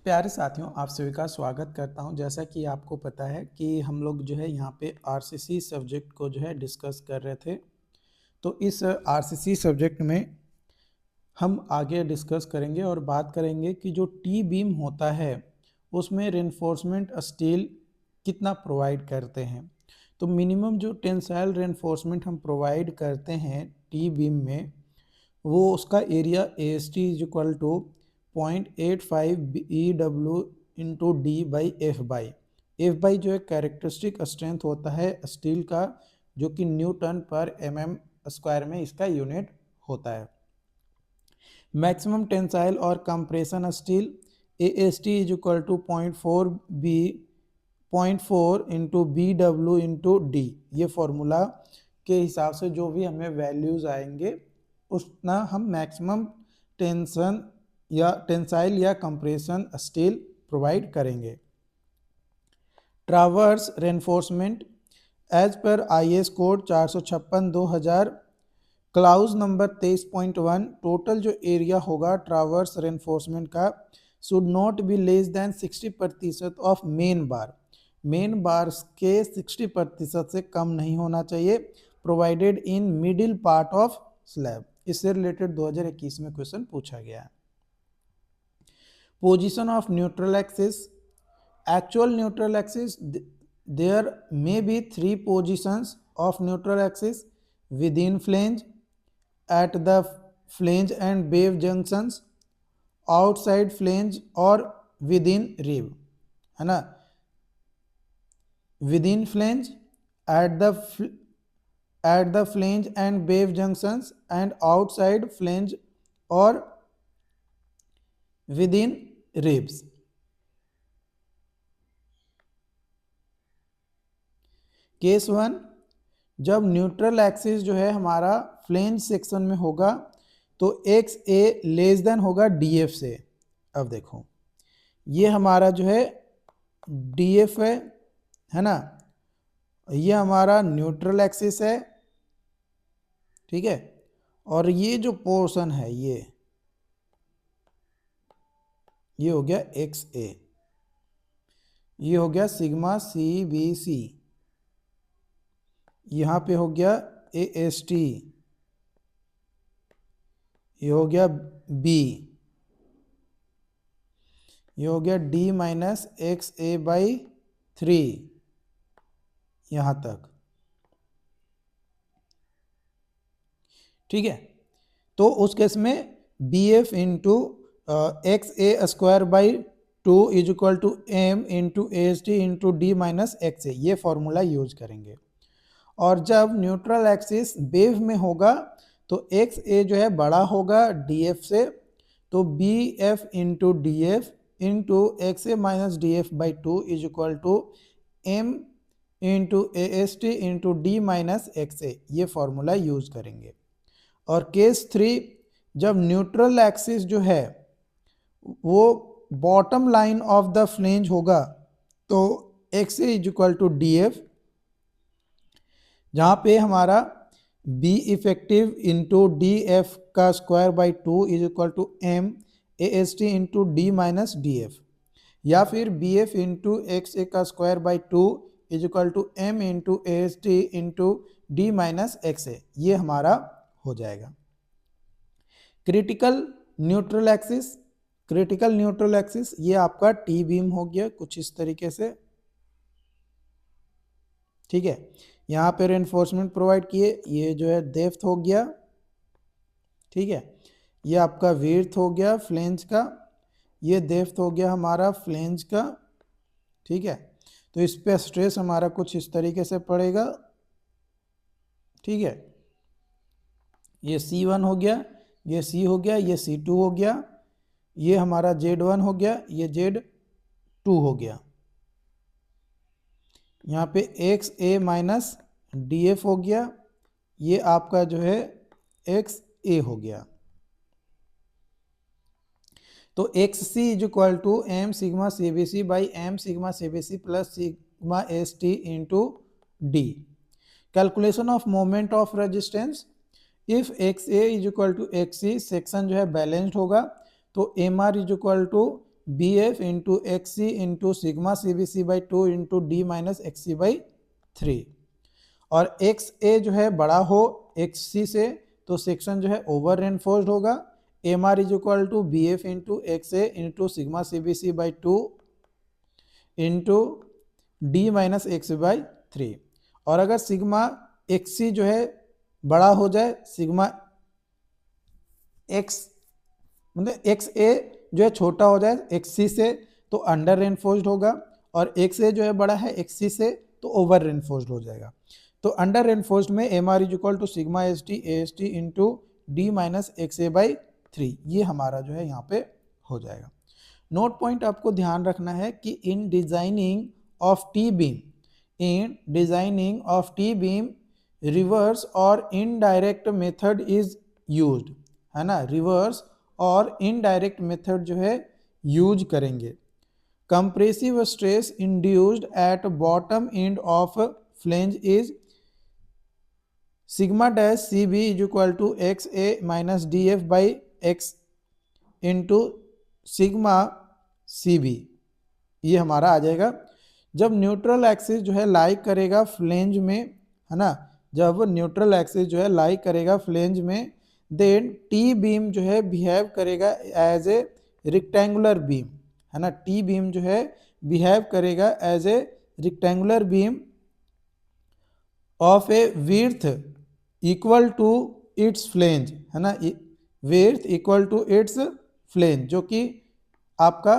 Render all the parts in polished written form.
प्यारे साथियों, आप सभी का स्वागत करता हूं। जैसा कि आपको पता है कि हम लोग जो है यहाँ पे आरसीसी सब्जेक्ट को जो है डिस्कस कर रहे थे। तो इस आरसीसी सब्जेक्ट में हम आगे डिस्कस करेंगे और बात करेंगे कि जो टी बीम होता है उसमें रेनफोर्समेंट स्टील कितना प्रोवाइड करते हैं। तो मिनिमम जो टेंसाइल रेनफोर्समेंट हम प्रोवाइड करते हैं टी बीम में, वो उसका area A S T is equal to 0.85 E W into D by F by जो है कैरेक्टरिस्टिक स्ट्रेंथ होता है स्टील का, जो कि न्यूटन पर एम स्क्वायर में इसका यूनिट होता है। मैक्सिमम टेंसाइल और compression steel A S T is equal to 0.4 into B W into D. ये फॉर्मूला के हिसाब से जो भी हमें वैल्यूज आएंगे उतना हम मैक्सिमम टेंशन या टेंसाइल या कंप्रेशन स्टील प्रोवाइड करेंगे। Traverse reinforcement as per IS code 456/2000 clause number 23.1, total जो एरिया होगा ट्रावर्स रेनफोर्समेंट का should not be less than 60% of main bar. Main bar के 60% से कम नहीं होना चाहिए, provided in middle part of slab. इससे रिलेटेड 2021 में क्वेश्चन पूछा गया है। Position of neutral axis, actual neutral axis, there may be 3 positions of neutral axis within flange, at the flange and wave junctions, outside flange और within rib, है ना। within flange, at the flange and wave junctions and outside flange और within ribs। Case 1, जब neutral axis जो है हमारा flange section में होगा तो एक्स ए लेस देन होगा डीएफ से। अब देखो ये हमारा जो है डीएफ है ना, ये हमारा न्यूट्रल एक्सिस है, ठीक है। और ये जो पोर्शन है ये हो गया एक्स ए, ये हो गया सिग्मा सी बी सी, यहाँ पे हो गया ए एस टी, ये हो गया बी, ये हो गया d minus x A by 3, यहां तक, ठीक है। तो उस केस में b F into x a square by 2 is equal to M into A S T into D minus x ए, ये फॉर्मूला यूज करेंगे। और जब न्यूट्रल एक्सिस वेव में होगा तो एक्स ए जो है बड़ा होगा डी एफ से, तो B F into D F into x A minus D F by 2 is equal to M into A S T into D minus x ए, ये फॉर्मूला यूज करेंगे। और केस 3, जब न्यूट्रल एक्सिस जो है वो bottom line of the flange होगा तो X A is equal to D F, जहाँ पे हमारा B effective into D F का square by 2 is equal to M A S T into D minus D F, या फिर B F into x A का square by 2 is equal to M into A S T into D minus x ए, ये हमारा हो जाएगा। Critical neutral axis, critical neutral axis ये आपका T beam हो गया कुछ इस तरीके से, ठीक है। यहाँ पे रेनफोर्समेंट प्रोवाइड किए, ये जो है डेप्थ हो गया, ठीक है। ये आपका विड्थ हो गया फ्लेंज का, ये डेप्थ हो गया हमारा फ्लेंज का, ठीक है। तो इस पे स्ट्रेस हमारा कुछ इस तरीके से पड़ेगा, ठीक है। ये C1 हो गया, ये C हो गया, ये C2 हो गया, ये हमारा Z1 हो गया, ये Z2 हो गया। यहाँ पे x A minus D F हो गया, ये आपका जो है एक्स ए हो गया। तो X C is equal to M sigma C B C by M sigma C B C plus sigma S T into D. Calculation of moment of resistance, if X A is equal to X C, section जो है balanced होगा तो M R is equal to B F into X C into sigma C B C by 2 into D minus X C by 3। और X A जो है बड़ा हो x सी से तो सेक्शन जो है ओवर रेनफोर्स्ड होगा। M R is equal to B F into x A into sigma C B C by 2 into D minus X by 3। और अगर सिग्मा एक्स सी जो है बड़ा हो जाए, सिग्मा एक्स मतलब एक्स ए जो है छोटा हो जाए एक्स सी से तो अंडर रेनफोर्स्ड होगा, और एक्स ए जो है बड़ा है एक्स सी से तो ओवर रेनफोर्स्ड हो जाएगा। तो अंडर रेनफोर्स्ड में M R is equal to sigma S T into D minus x A by 3, ये हमारा जो है यहाँ पे हो जाएगा। नोट पॉइंट आपको ध्यान रखना है कि in designing of T beam reverse और इनडायरेक्ट मेथड इज यूज्ड, है ना, रिवर्स और इनडायरेक्ट मेथड जो है यूज करेंगे। Compressive stress induced at bottom end of flange is sigma dash C B is equal to X A minus D F by X into sigma C B, ये हमारा आ जाएगा। जब neutral axis जो है लाई करेगा फ्लेंज में, है ना, जब न्यूट्रल एक्सिस जो है लाई करेगा फ्लेंज में, देन टी बीम जो है बिहेव करेगा एज ए रेक्टेंगुलर बीम, है ना, टी बीम जो है बिहेव करेगा as a rectangular beam of a width equal to its flange, है ना, width equal to its flange, जो कि आपका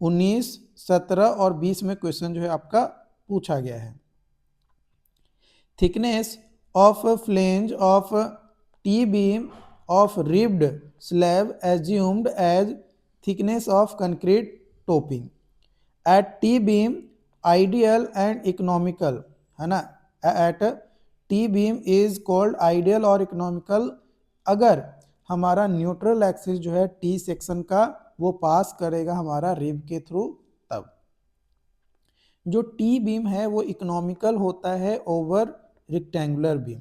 19, 17 और 20 में क्वेश्चन जो है आपका पूछा गया है। Thickness of flange of T beam of ribbed slab assumed as thickness of concrete topping at T beam ideal and economical, है ना, at T beam is called ideal और इकोनॉमिकल अगर हमारा न्यूट्रल एक्सिस जो है टी सेक्शन का वो पास करेगा हमारा रिब के थ्रू। तब जो टी बीम है वो इकोनॉमिकल होता है over rectangular beam,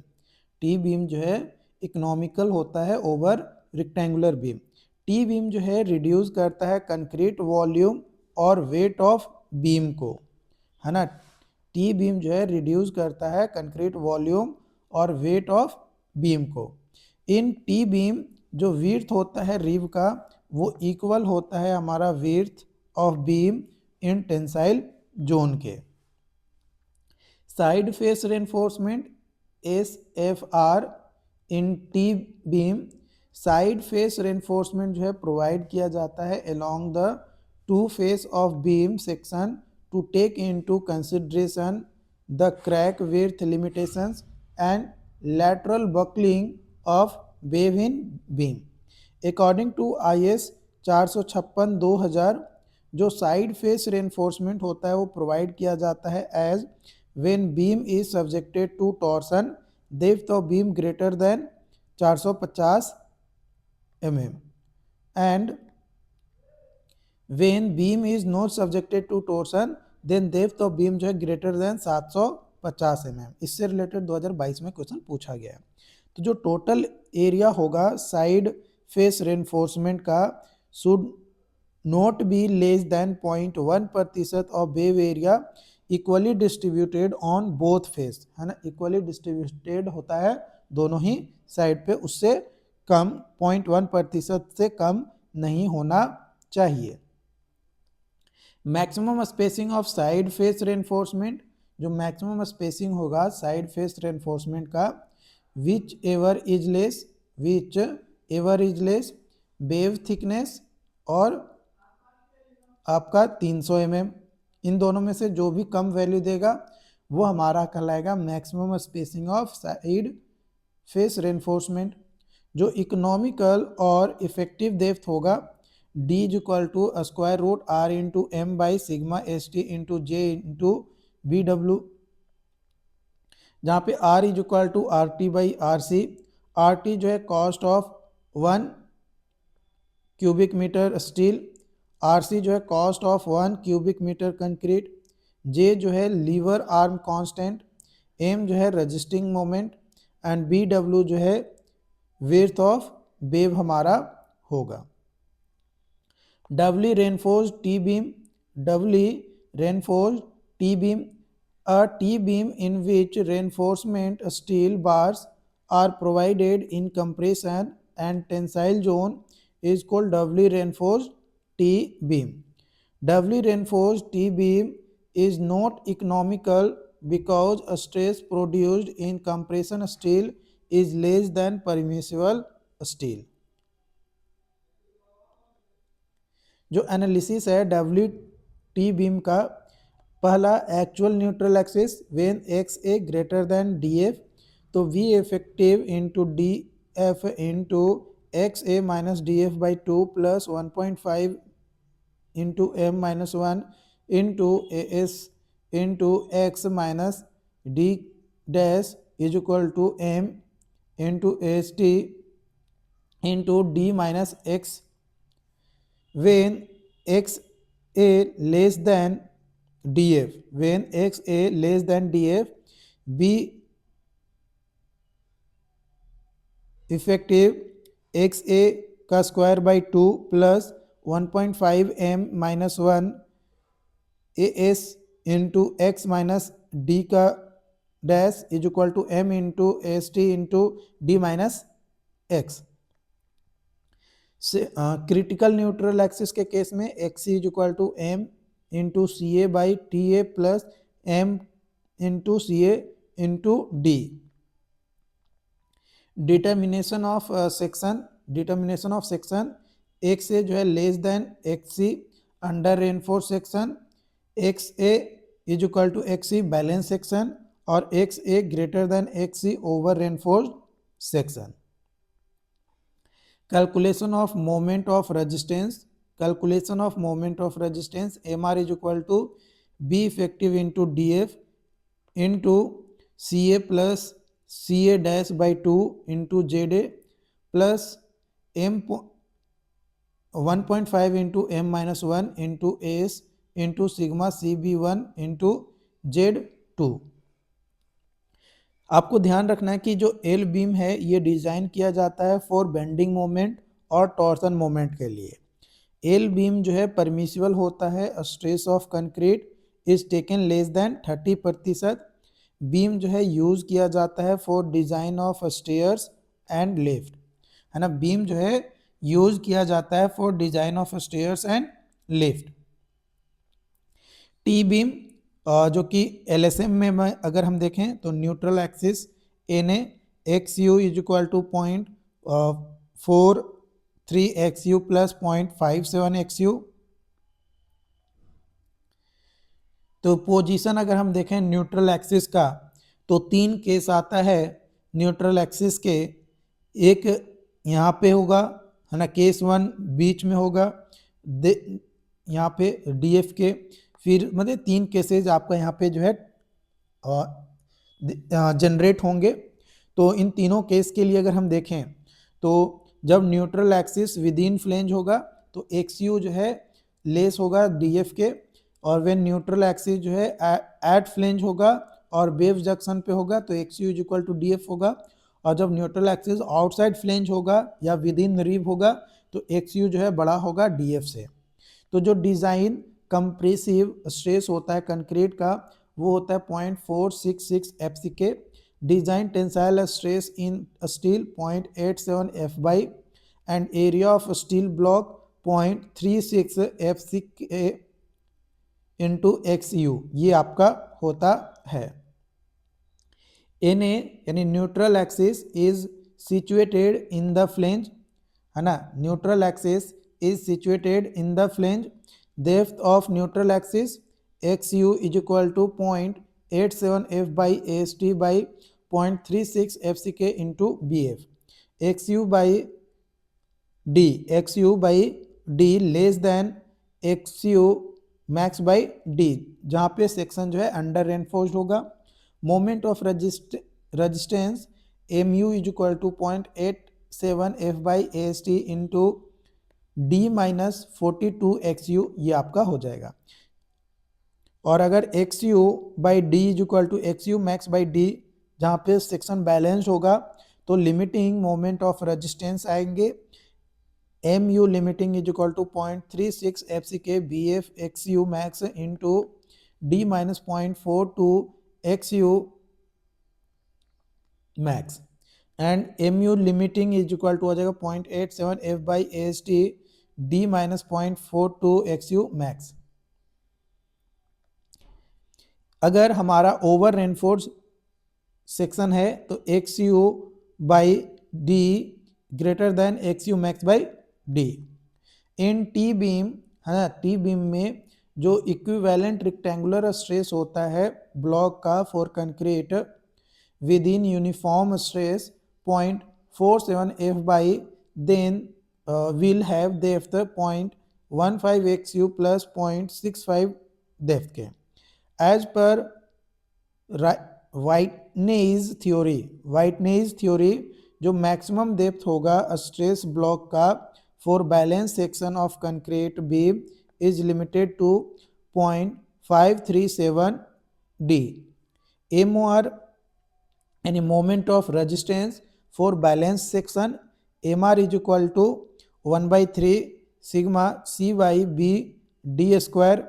T beam जो है इकोनॉमिकल होता है over rectangular beam. T beam जो है रिड्यूस करता है कंक्रीट वॉल्यूम और वेट ऑफ बीम को, है ना, टी बीम जो है रिड्यूस करता है कंक्रीट वॉल्यूम और वेट ऑफ बीम को। इन टी बीम जो विड्थ होता है रिब का वो इक्वल होता है हमारा width of beam in tensile zone के। Side face reinforcement SFR in T beam, side face reinforcement जो है प्रोवाइड किया जाता है along the two face of beam section to take into consideration the crack width limitations and lateral buckling of wave in beam। According to IS 456/2000 जो side face reinforcement होता है वो provide किया जाता है as when beam is subjected to torsion depth of beam greater than 450 mm and when beam is not subjected to torsion then depth of beam जो है greater than 750 mm। इससे रिलेटेड 2022 में क्वेश्चन पूछा गया है। तो जो टोटल एरिया होगा साइड फेस रेनफोर्समेंट का should not be less than 0.1% of web area equally distributed on both face, है ना, इक्वली डिस्ट्रीब्यूटेड होता है दोनों ही साइड पे, उससे कम 0.1% से कम नहीं होना चाहिए। Maximum spacing of side face reinforcement, जो मैक्सिमम स्पेसिंग होगा साइड फेस रेनफोर्समेंट का, which ever is less wave thickness और आपका 300 mm, इन दोनों में से जो भी कम वैल्यू देगा वो हमारा कहलाएगा maximum spacing of side face reinforcement. जो इकोनॉमिकल और इफेक्टिव डेप्थ होगा D is equal to square root R into M by sigma S T into J into B W, जहाँ पे R is equal to R T by R C. R T जो है cost of 1 cubic metre steel, R C जो है cost of 1 cubic metre concrete, J जो है lever arm constant, M जो है resisting moment and B W जो है विड्थ ऑफ वेव हमारा होगा। doubly reinforced T-beam, doubly reinforced T-beam, a T-beam in which reinforcement steel bars are provided in compression and tensile zone is called doubly reinforced T-beam. Doubly reinforced T-beam is not economical because a stress produced in compression steel is less than permissible steel. जो analysis है W T beam का, पहला actual neutral axis when X A greater than D F, तो B effective into D F into x A minus D F by two plus 1.5 into M minus one into A S into X minus D dash is equal to M into S T into D minus X when x a less than df, when x a less than df, b effective X A का square by two plus 1.5 M minus one A S into X minus D का dash is equal to M into S T into D minus X. Critical neutral axis के case में X is equal to M into C A by T A plus M into C A into D. Determination of section X A जो है less than X C under reinforce section, X A is equal to X C balance section और X A greater than X C over reinforce section. Calculation of moment of resistance, MR is equal to B effective into DF into CA plus CA dash by 2 into ZA plus M 1.5 into M minus 1 into AS into sigma CB1 into Z2। आपको ध्यान रखना है कि जो L beam है ये design किया जाता है फॉर बेंडिंग मोमेंट और टॉर्सन मोमेंट के लिए। एल बीम जो है परमिसिबल होता है, stress of concrete is taken less than 30%। Beam जो है यूज़ किया जाता है for design of stairs and lift, है ना। बीम जो है यूज़ किया जाता है for design of stairs and lift. T beam जो कि एलएसएम में अगर हम देखें तो neutral axis N A x U is equal to 0.43 X U plus 0.57 X U. तो पोजीशन अगर हम देखें न्यूट्रल एक्सिस का तो तीन केस आता है न्यूट्रल एक्सिस के। एक यहाँ पे होगा, है ना, केस वन बीच में होगा यहाँ पे डीएफ के, फिर मतलब तीन केसेज आपका यहाँ पे जो है जनरेट होंगे। तो इन तीनों केस के लिए अगर हम देखें तो जब neutral axis with in flange होगा तो एक्स यू जो है लेस होगा डीएफ के, और व्हेन न्यूट्रल एक्सिस जो है एट फ्लेंज होगा और वेव जंक्शन पे होगा तो X U is equal to DF होगा। और जब न्यूट्रल एक्सिस आउटसाइड फ्लेंज होगा या विद इन रिब होगा तो एक्स यू जो है बड़ा होगा डीएफ से। तो जो डिज़ाइन कंप्रेसिव स्ट्रेस होता है कंक्रीट का वो होता है 0.466 FCK, design tensile stress in steel 0.87 FY and area of steel block 0.36 FCK into XU, ये आपका होता है। NA यानी neutral axis is situated in the flange, है ना, neutral axis is situated in the flange. Depth of neutral axis XU is equal to 0.87 F by AST by 0.36 FCK into BF। XU by D less than XU max by D, जहाँ पे section जो है under reinforced होगा। Moment of resistance MU is equal to 0.87 F by AST into D minus 42 XU, ये आपका हो जाएगा। और अगर XU by D is equal to XU max by D, जहाँ पे सेक्शन बैलेंस होगा तो लिमिटिंग मोमेंट ऑफ रेजिस्टेंस आएंगे M U limiting is equal to 0.36 FCK BF XU max into D minus 0.42 XU max and M U limiting is equal to हो जाएगा 0.87 F by AST D minus 0.42 XU max. अगर हमारा over reinforce section है तो XU by D greater than XU max by D। In T beam है ना, T beam में जो इक्विवेलेंट रेक्टेंगुलर स्ट्रेस होता है ब्लॉक का for concrete within uniform stress 0.47 F by then will have depth 0.15 XU plus 0.65 depth के एज पर व्हाइटनेज थ्योरी जो मैक्सिमम डेप्थ होगा स्ट्रेस ब्लॉक का for balance section of concrete beam is limited to 0.537 D। MOR यानी moment of resistance for balance section MR is equal to 1/3 sigma C by B D square,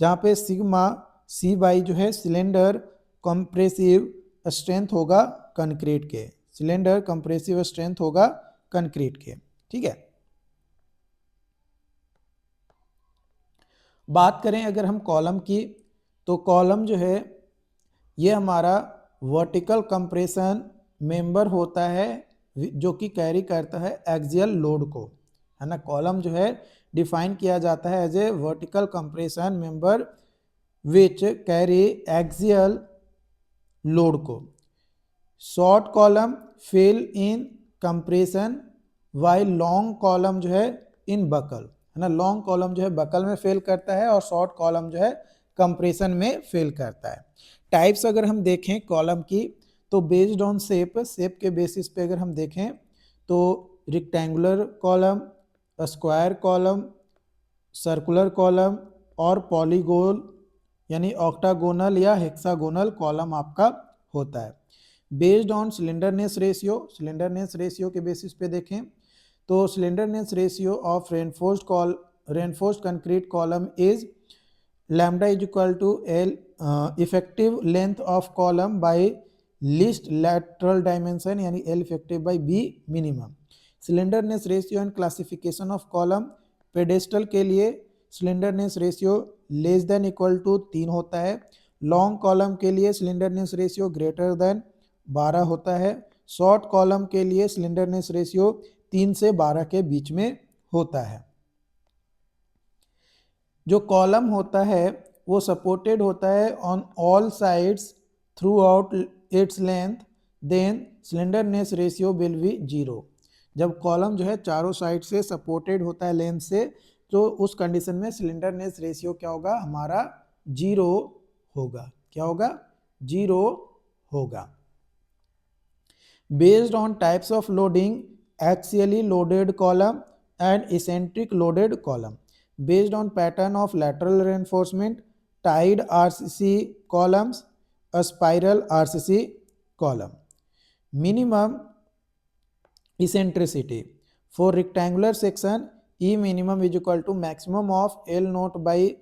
जहाँ पे sigma C by जो है cylinder compressive strength होगा concrete के, cylinder compressive strength होगा concrete के। ठीक है, बात करें अगर हम कॉलम की तो कॉलम जो है ये हमारा वर्टिकल कंप्रेशन मेंबर होता है जो कि कैरी करता है एक्सियल लोड को, है ना। कॉलम जो है डिफाइन किया जाता है as a vertical compression member which carry axial load को। Short column fail in compression while long column जो है इन बकल, है ना। लॉन्ग कॉलम जो है बकल में फेल करता है और शॉर्ट कॉलम जो है कंप्रेशन में फेल करता है। टाइप्स अगर हम देखें कॉलम की तो बेस्ड ऑन शेप के बेसिस पे अगर हम देखें तो rectangular column, square column, circular column और पॉलीगोन यानी ऑक्टागोनल या हेक्सागोनल कॉलम आपका होता है। बेस्ड ऑन सिलेंडरनेस रेशियो के बेसिस पे देखें तो slenderness ratio of reinforced concrete column is lambda is equal to L effective length of column by least lateral dimension यानी L effective by B minimum. Slenderness ratio and classification of column, pedestal के लिए slenderness ratio less than equal to 3 होता है, long column के लिए slenderness ratio greater than 12 होता है, short column के लिए सिलेंडरनेस रेशियो 3 से 12 के बीच में होता है। जो कॉलम होता है वो सपोर्टेड होता है on all sides throughout its length, then slenderness ratio will be 0। जब कॉलम जो है चारों साइड से सपोर्टेड होता है लेंथ से तो उस कंडीशन में सिलेंडरनेस रेशियो क्या होगा हमारा 0 होगा। क्या होगा? 0 होगा। Based on types of loading, axially loaded column and eccentric loaded column. Based on pattern of lateral reinforcement, tied RCC columns, a spiral RCC column. Minimum eccentricity for rectangular section, E minimum is equal to maximum of L naught by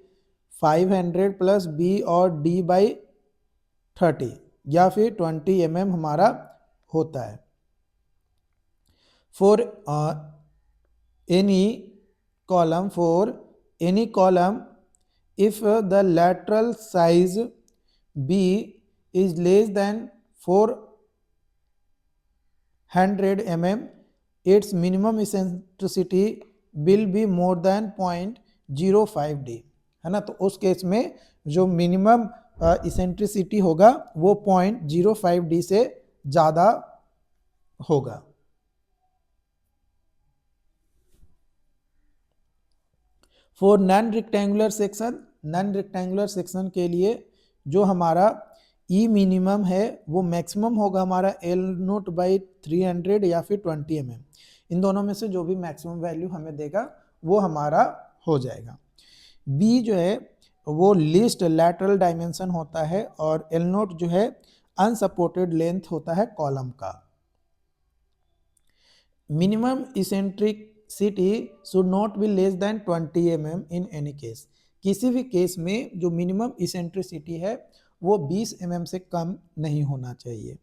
500 plus B और D by 30 या फिर 20 mm हमारा होता है। For any column if the lateral size B is less than 400 mm, its minimum eccentricity will be more than 0.05 D, है ना। तो उस केस में जो मिनिमम इसेंट्रिसिटी होगा वो 0.05 D से ज़्यादा होगा। फॉर नॉन रेक्टेंगुलर सेक्शन के लिए जो हमारा ई मिनिमम है वो मैक्सिमम होगा हमारा L नोट बाई 300 या फिर 20 mm। इन दोनों में से जो भी मैक्सिमम वैल्यू हमें देगा वो हमारा हो जाएगा। बी जो है वो लीस्ट लैटरल डायमेंशन होता है और L नोट जो है अनसपोर्टेड लेंथ होता है कॉलम का। Minimum eccentric CT should not be less then 20 mm in any case. किसी भी केस में जो मिनिमम इसेंट्रिसिटी है वो 20 mm से कम नहीं होना चाहिए।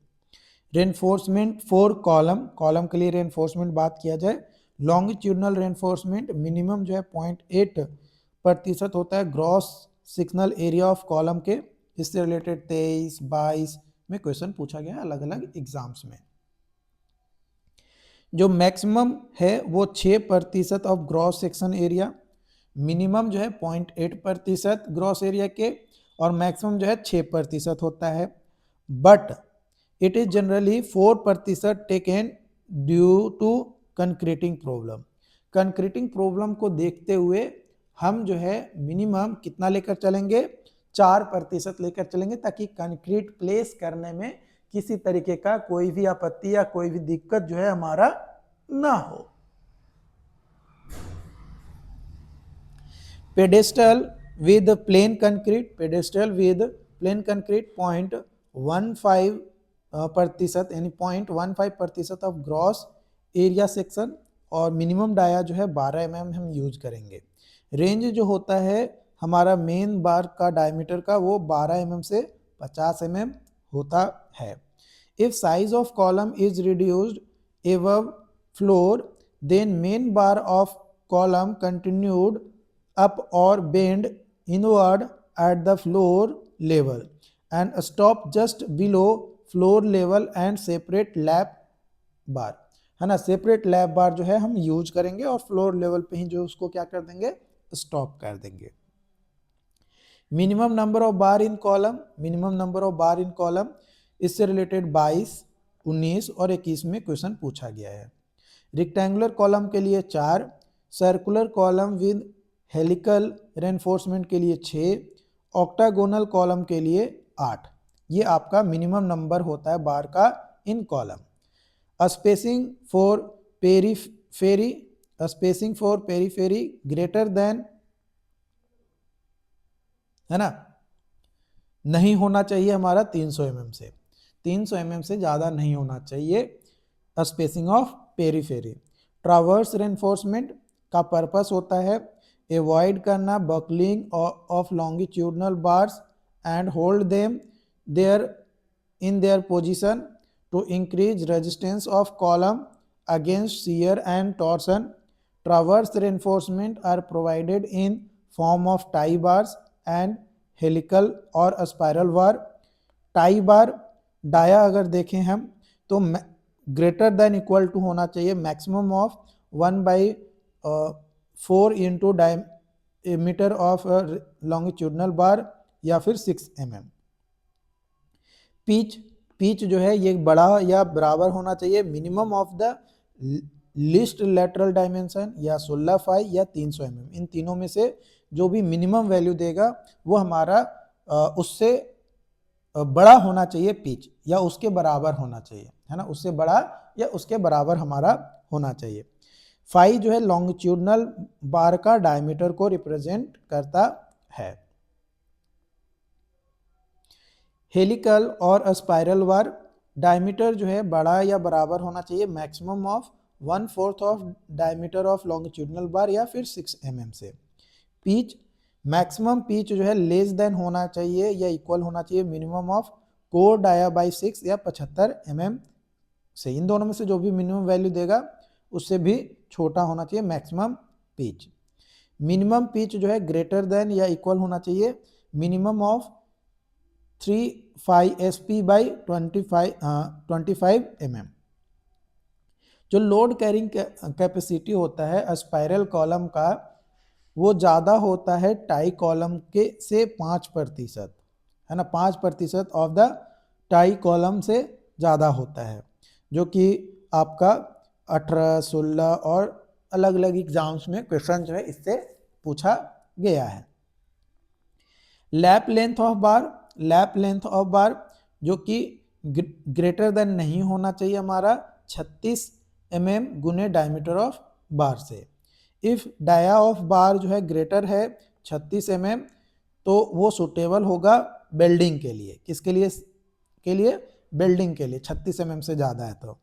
रेनफोर्समेंट फॉर कॉलम, कॉलम के लिए रेनफोर्समेंट बात किया जाए, लॉन्गिट्यूडनल रेनफोर्समेंट मिनिमम जो है 0.8% होता है gross sectional area of column के। इससे रिलेटेड 23, 22 में क्वेश्चन पूछा गया अलग अलग एग्जाम्स में। जो मैक्सिमम है वो 6% of gross section area, minimum जो है 0.8% ग्रॉस एरिया के, और मैक्सिमम जो है 6% होता है। But it is generally 4% taken due to concreting problem. Concreting problem को देखते हुए हम जो है मिनिमम कितना लेकर चलेंगे, 4% लेकर चलेंगे, ताकि कंक्रीट प्लेस करने में किसी तरीके का कोई भी आपत्ति या कोई भी दिक्कत जो है हमारा ना हो। Pedestal with plane concrete, pedestal with plane concrete 0.15% यानी 0.15% ऑफ ग्रॉस एरिया सेक्शन, और मिनिमम डाया जो है 12 mm हम यूज करेंगे। रेंज जो होता है हमारा मेन बार का डायमीटर का वो 12 mm से 50 mm होता है। If size of column is reduced above floor, then main bar of column continued up or bend inward at the floor level and stop just below floor level and separate lap bar, है ना। Separate lap बार जो है हम use करेंगे और floor level पे ही जो उसको क्या कर देंगे, स्टॉप कर देंगे। Minimum number of bar in column, minimum number of bar in column, इससे रिलेटेड 22, 19 और 21 में क्वेश्चन पूछा गया है। रेक्टेंगुलर कॉलम के लिए 4, circular column with helical reinforcement के लिए 6, ऑक्टागोनल कॉलम के लिए 8। ये आपका मिनिमम नंबर होता है बार का इन column. Spacing for periphery, spacing for periphery greater than, है ना, नहीं होना चाहिए हमारा 300 mm से, 300 mm से ज़्यादा नहीं होना चाहिए spacing of periphery. Traverse reinforcement का पर्पस होता है अवॉइड करना buckling of longitudinal bars and hold them there in their position to increase resistance of column against shear and torsion. Traverse reinforcement are provided in form of tie bars and helical और spiral bar. Tie bar dia अगर देखें हम तो greater than equal to होना चाहिए maximum of 1/4 into diameter of longitudinal bar या फिर 6 mm। Pitch जो है ये बड़ा या बराबर होना चाहिए minimum of the list lateral dimension या 16 या 300 mm। इन तीनों में से जो भी मिनिमम वैल्यू देगा वो हमारा उससे बड़ा होना चाहिए पिच, या उसके बराबर होना चाहिए, है ना, उससे बड़ा या उसके बराबर हमारा होना चाहिए। 5 जो है लॉन्गिट्यूडनल बार का डायमीटर को रिप्रेजेंट करता है। हेलिकल और स्पाइरल बार डायमीटर जो है बड़ा या बराबर होना चाहिए maximum of 1/4 of diameter of longitudinal bar या फिर 6 mm से। पिच, मैक्सिमम पिच जो है लेस देन होना चाहिए या इक्वल होना चाहिए minimum of core dia by 6 या 75 mm से। इन दोनों में से जो भी मिनिमम वैल्यू देगा उससे भी छोटा होना चाहिए मैक्सिमम पिच। मिनिमम पिच जो है ग्रेटर देन या इक्वल होना चाहिए minimum of 3/5 SP by 25 mm। जो लोड कैरिंग कैपेसिटी होता है स्पाइरल कॉलम का वो ज़्यादा होता है टाई कॉलम के से 5%, है ना, 5% ऑफ द टाई कॉलम से ज़्यादा होता है, जो कि आपका 18, 16 और अलग अलग एग्जाम्स में क्वेश्चन जो है इससे पूछा गया है। Lap length of bar, lap length of बार जो कि ग्रेटर देन नहीं होना चाहिए हमारा 36 mm गुने डायमीटर ऑफ बार से। इफ डाया ऑफ बार जो है ग्रेटर है 36 mm तो वो सुटेबल होगा बेल्डिंग के लिए। किसके लिए बेल्डिंग के लिए 36 mm से ज़्यादा है तो।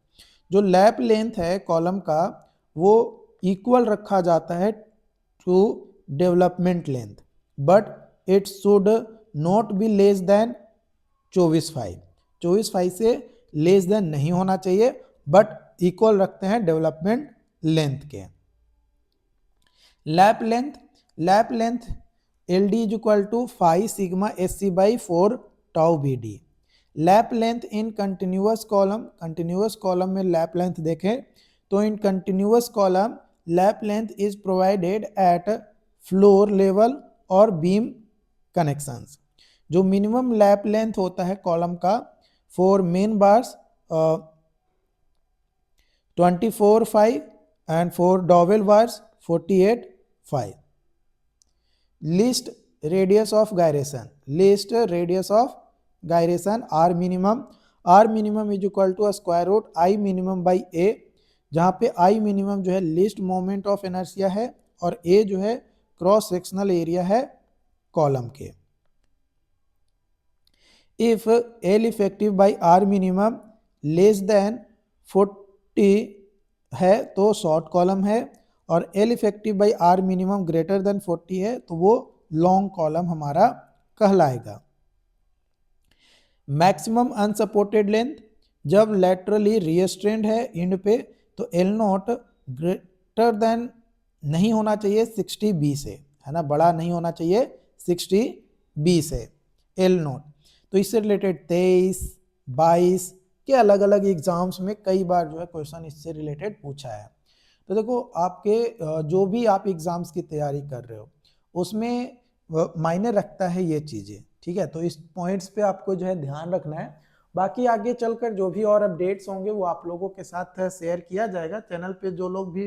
जो लैप लेंथ है कॉलम का वो इक्वल रखा जाता है to development length, but it should not be less than 24/5। 24/5 से लेस देन नहीं होना चाहिए, बट इक्वल रखते हैं डेवलपमेंट लेंथ के। Lap length L D is equal to 5 sigma S C by 4 tau B D. Lap length in continuous column में lap length देखें तो in continuous column lap length is provided at floor level और beam connections. जो minimum lap length होता है column का for main bars 24/5 and for dowel bars 48/5। Least radius of gyration R minimum is equal to square root I minimum by A, जहाँ पे I minimum जो है list moment of inertia है और A जो है क्रॉस सेक्शनल एरिया है column के। If L effective by R minimum less than 40 है तो शॉर्ट कॉलम है, और L effective by R minimum greater than 40 है तो वो लॉन्ग कॉलम हमारा कहलाएगा। मैक्सिमम अनसपोर्टेड लेंथ, जब लेटरली रिस्ट्रेंड है इंड पे तो एल नॉट ग्रेटर देन नहीं होना चाहिए 60B से, है ना, बड़ा नहीं होना चाहिए 60B से एल नॉट। तो इससे रिलेटेड 23, 22 के अलग अलग एग्जाम्स में कई बार जो है क्वेश्चन इससे रिलेटेड पूछा है। तो देखो आपके जो भी आप एग्जाम्स की तैयारी कर रहे हो उसमें मायने रखता है ये चीज़ें, ठीक है। तो इस पॉइंट्स पे आपको जो है ध्यान रखना है। बाकी आगे चलकर जो भी और अपडेट्स होंगे वो आप लोगों के साथ शेयर किया जाएगा। चैनल पे जो लोग भी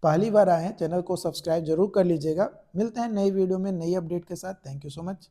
पहली बार आए हैं चैनल को सब्सक्राइब जरूर कर लीजिएगा। मिलते हैं नई वीडियो में नई अपडेट के साथ। Thank you so much.